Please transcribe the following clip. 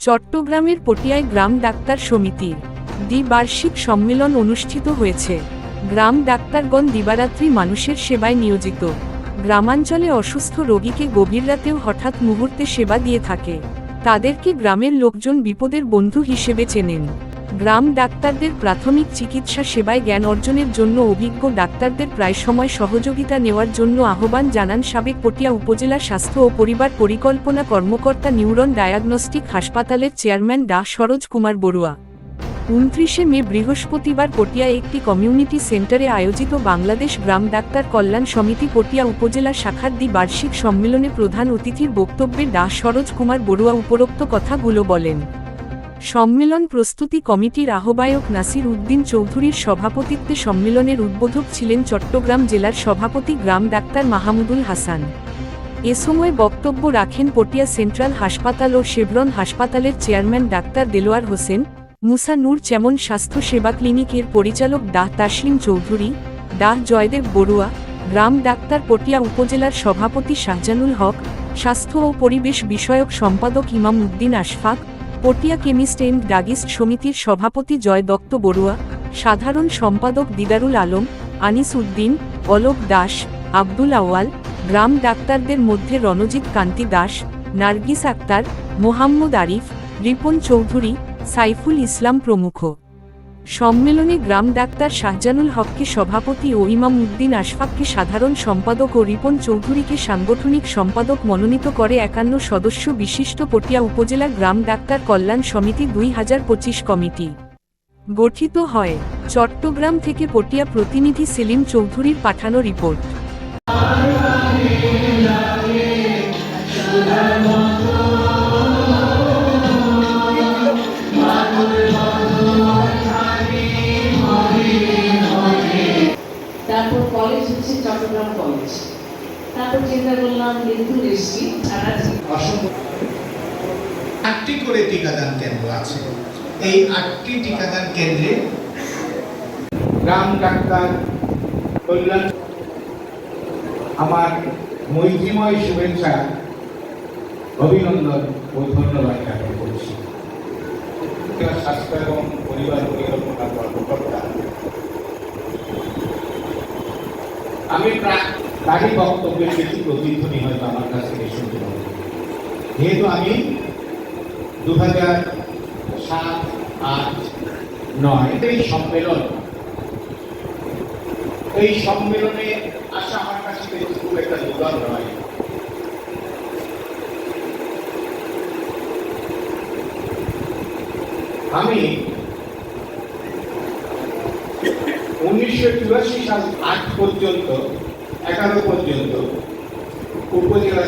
চট্টগ্রামের পটিয়ায় গ্রাম ডাক্তার সমিতির দ্বিবার্ষিক সম্মেলন অনুষ্ঠিত হয়েছে। গ্রাম ডাক্তারগণ দিবারাত্রি মানুষের সেবায় নিয়োজিত। গ্রামাঞ্চলে অসুস্থ রোগীকে গভীর রাতেও হঠাৎ মুহূর্তে সেবা দিয়ে থাকে। তাদেরকে গ্রামের লোকজন বিপদের বন্ধু হিসেবে চেনেন। গ্রাম ডাক্তারদের প্রাথমিক চিকিৎসা সেবায় জ্ঞান অর্জনের জন্য অভিজ্ঞ ডাক্তারদের প্রায় সময় সহযোগিতা নেওয়ার জন্য আহ্বান জানান সাবেক পটিয়া উপজেলা স্বাস্থ্য ও পরিবার পরিকল্পনা কর্মকর্তা নিউরন ডায়াগনস্টিক হাসপাতালের চেয়ারম্যান ডা সরোজ কুমার বড়ুয়া। 29 মে বৃহস্পতিবার পটিয়া একটি কমিউনিটি সেন্টারে আয়োজিত বাংলাদেশ গ্রাম ডাক্তার কল্যাণ সমিতি পটিয়া উপজেলা শাখার দ্বিবার্ষিক সম্মেলনে প্রধান অতিথির বক্তব্যে ডা সরোজ কুমার বড়ুয়া উপরোক্ত কথাগুলো বলেন। সম্মেলন প্রস্তুতি কমিটির আহ্বায়ক নাসির উদ্দিন চৌধুরীর সভাপতিত্বে সম্মেলনের উদ্বোধক ছিলেন চট্টগ্রাম জেলার সভাপতি গ্রাম ডাক্তার মাহমুদুল হাসান। এ সময় বক্তব্য রাখেন পটিয়া সেন্ট্রাল হাসপাতাল ও শেভরন হাসপাতালের চেয়ারম্যান ডাক্তার দেলোয়ার হোসেন, মুসা নূর চেমন স্বাস্থ্য সেবা ক্লিনিকের পরিচালক ডা তাসলিম চৌধুরী, ডা জয়দেব বড়ুয়া, গ্রাম ডাক্তার পটিয়া উপজেলার সভাপতি শাহজানুল হক, স্বাস্থ্য ও পরিবেশ বিষয়ক সম্পাদক Imam Uddin Ashfaq, Patiya chemist and druggist সমিতির সভাপতি জয় দত্ত বড়ুয়া, সাধারণ সম্পাদক দিদারুল আলম, আনিস উদ্দিন, অলোক দাস, আব্দুল আওয়াল, গ্রাম ডাক্তারদের মধ্যে রণজিৎ কান্তি দাস, নার্গিস আক্তার, মোহাম্মদ আরিফ, রিপন চৌধুরী, সাইফুল ইসলাম প্রমুখ। সম্মেলনে গ্রাম ডাক্তার শাহজানুল হককে সভাপতি ও ইমাম উদ্দিন আশফাককে সাধারণ সম্পাদক ও রিপন চৌধুরীকে সাংগঠনিক সম্পাদক মনোনীত করে 51 সদস্য বিশিষ্ট পটিয়া উপজেলা গ্রাম ডাক্তার কল্যাণ সমিতি 2025 কমিটি গঠিত হয়। চট্টগ্রাম থেকে পটিয়া প্রতিনিধি সেলিম চৌধুরীর পাঠানো রিপোর্ট। তারপর কলেজ হচ্ছে চট্টগ্রাম কলেজ। তারপর চিন্তা করলাম একটু এসছি সারা 8টি করে টিকাদান কেন্দ্র আছে। এই 8টি টিকাদান কেন্দ্রে গ্রাম ডাক্তার কল্যাণ আমার মৈত্রীময় শুভেচ্ছা, অভিনন্দন ও ধন্যবাদ জ্ঞাপন করছি। স্বাস্থ্য এবং পরিবার পরিকল্পনা কর্মকর্তা আমি তারই বক্তব্যের কিছু প্রতিধ্বনি হয়তো আমার কাছ থেকে শুনতে পাবো, যেহেতু আমি 2007, 8, 9 এই সম্মেলনে আসা আমার কাছে খুব একটা দুর্লভ নয়। আমি 1984 সাল 8 পর্যন্ত 11 পর্যন্ত উপজেলা